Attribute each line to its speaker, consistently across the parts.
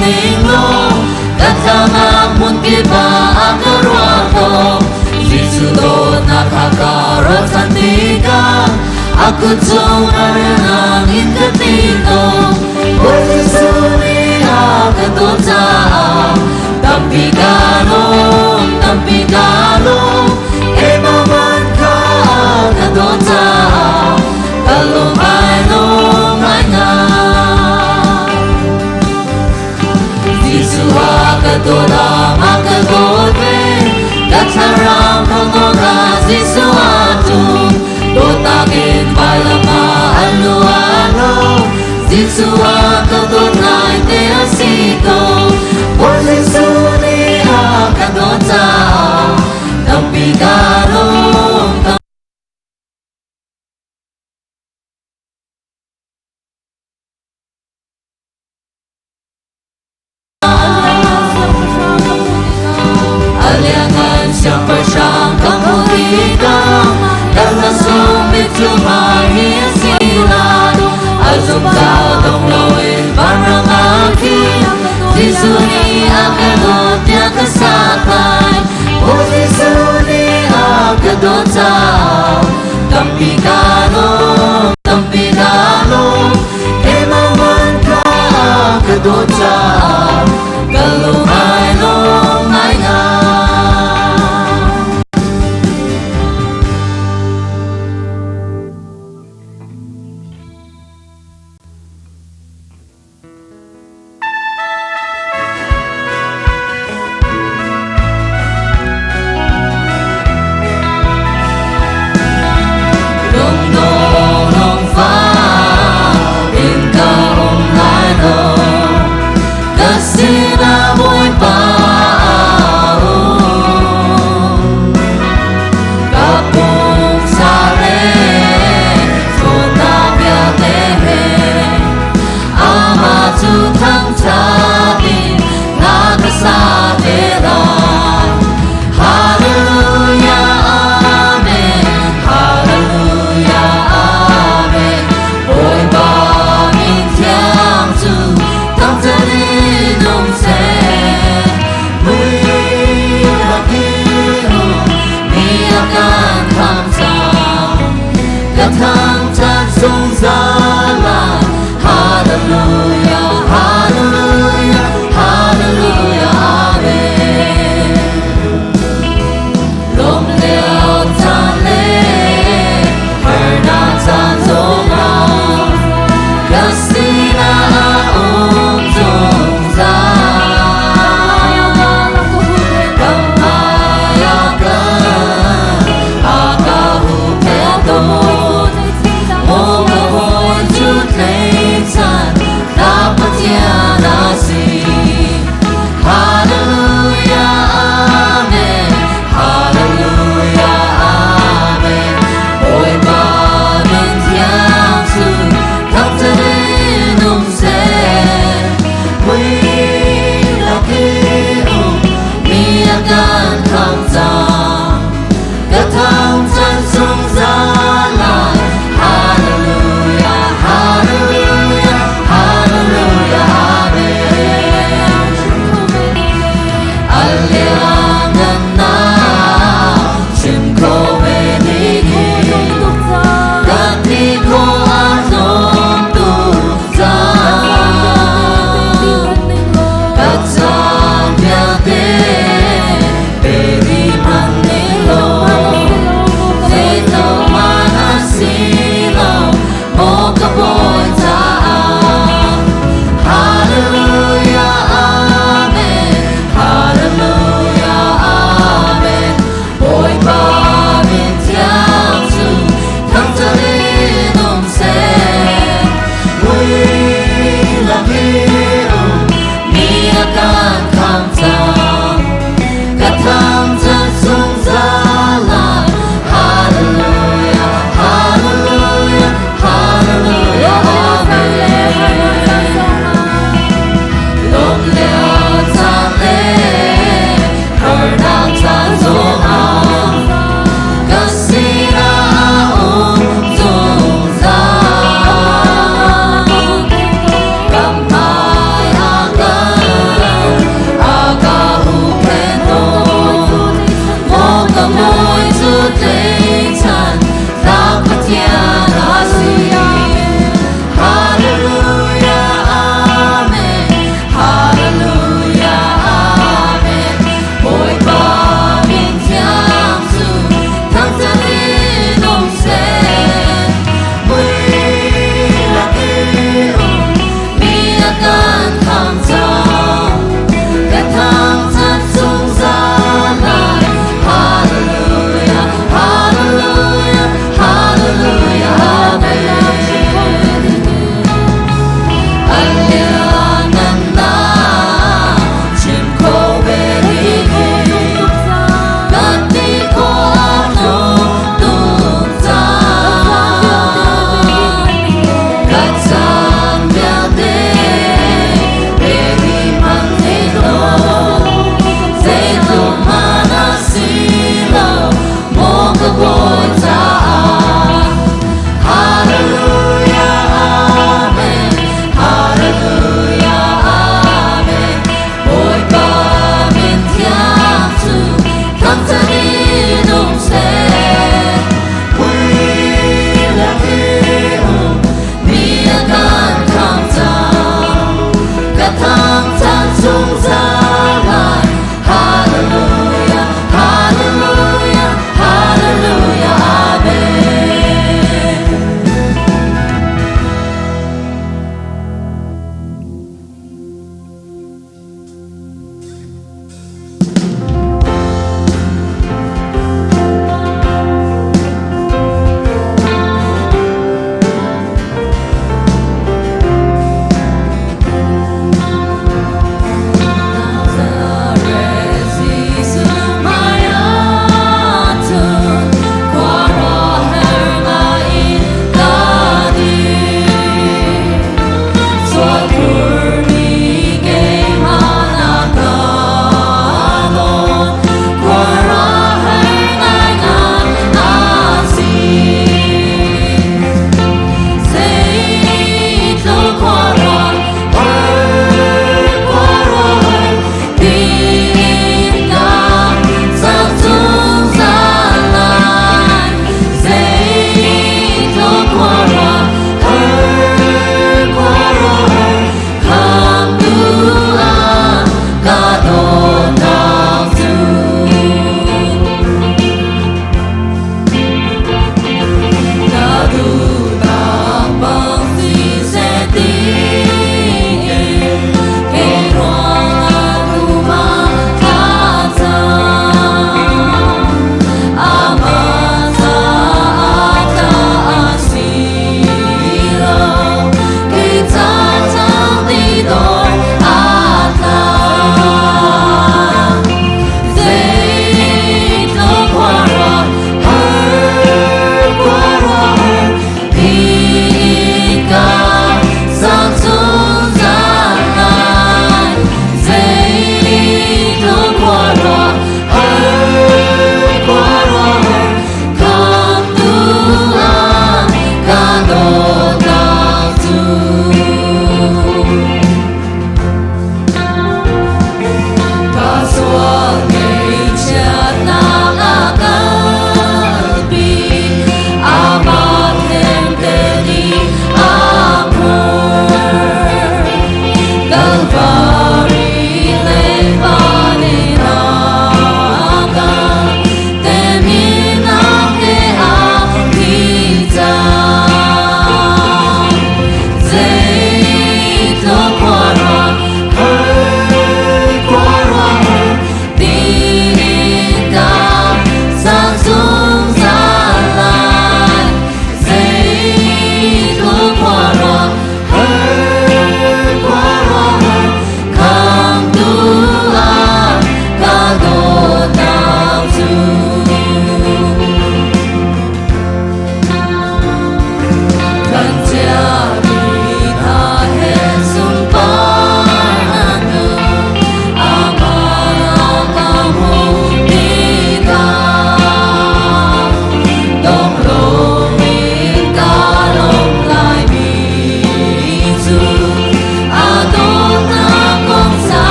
Speaker 1: ninglo Katama pun kiba akarwako Jisudo nakakarot santika Aku tunarangin katito Posisuni akatota Tampiganong Emaman ka akatota Kalumay-lumay nga Jisu akatoda makagote Dataram pangora Jisu atum Dotakin bailama anu-anu Jisu akatoda ite asito Posisuni akatota Tampiganong Aliangan siapa siyang kamuligang Dalasumit lumahi silat Azum tao dong lawin parang akin Jisuni akadot niya kasakay O Jisuni akadot tao Tampiganong Emaman ka akadot tao Kalumay-lumay nga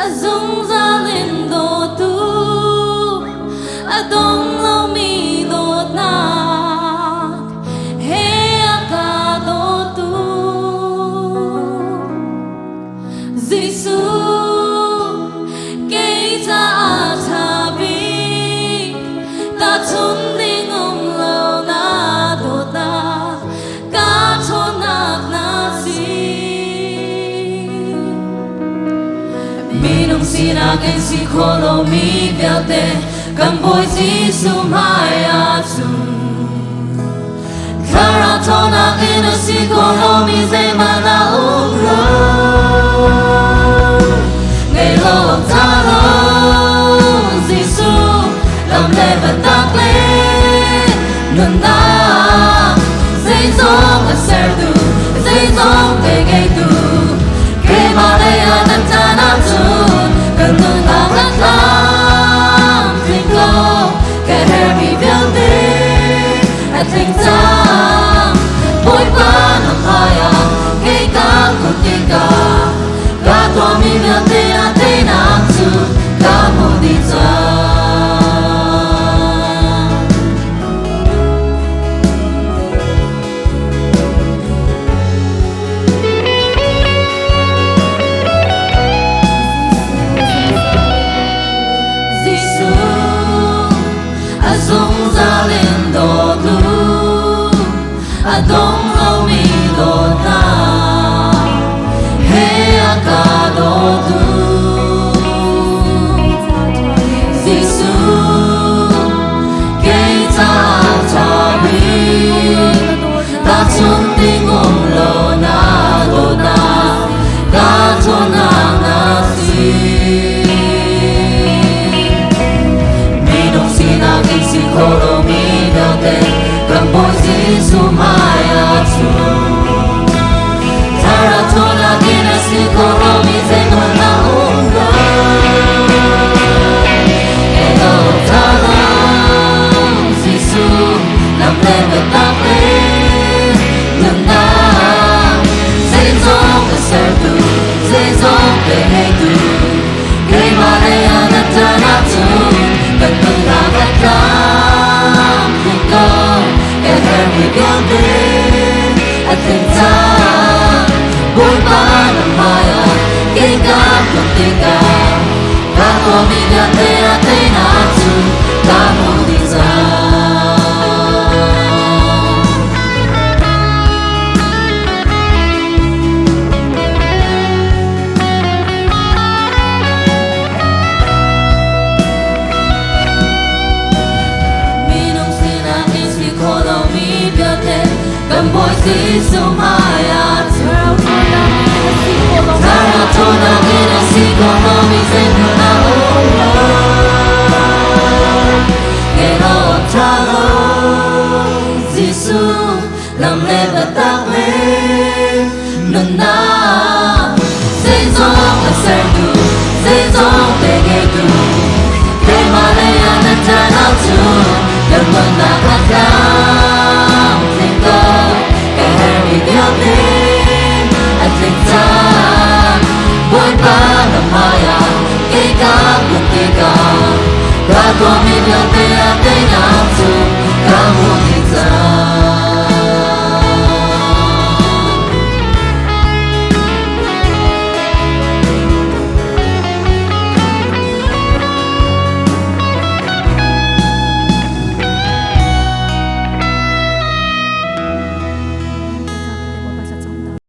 Speaker 1: azung zalin do tu adong lo mi do na he aka do tu Giêsu ke ta tha bi ta chun ding lo na do na ka thon na si mi nong si na ken si kholo mi bia te kan boy Giêsu mai a tu kara thona ken si kholo mi se ma na ro ngày lo ta lo Giêsu làm lễ và tác lễ nâng ta dây giông ở xe tu dây giông về ngày tu kề mà đây là năm ta năm tu cần nâng ta ngắt làm thành công kẻ hè bị béo tê thành ta bối qua năm hai cây cá còn cây cá cá to mi béo tê năm tu cá mồ đi cha azung zalin do tu adong lo mi do na he aka do tu Giêsu ke ta ta bi ta chung ting lo na do na ka thon na si si kholo mi bia te kan boy Giêsu mai a tu tara thona ken si kholo mi se ma na ro elo tara Giêsu làm lễ và tác lễ nâng ta dây giông ở xe tu dây giông về ngày tu cây mà đây là đất ta nát tu cần nâng ta ngắt làm thành công kẻ hèn bị béo tê thành ta bối ba năm mai cây cá còn cây cá cá to mi béo tê nát tu cá mồ đi ra kan boy Giêsu mai a tu tara thona ken si kholo mi se ma na ro ngày lo ta lo Giêsu làm lễ và tác lễ nâng na dây giông ở xe tu dây giông về ngày tu kề mà đây là đất ta nào tu cần mừng ta hát làm thành công kẻ hè bị béo tê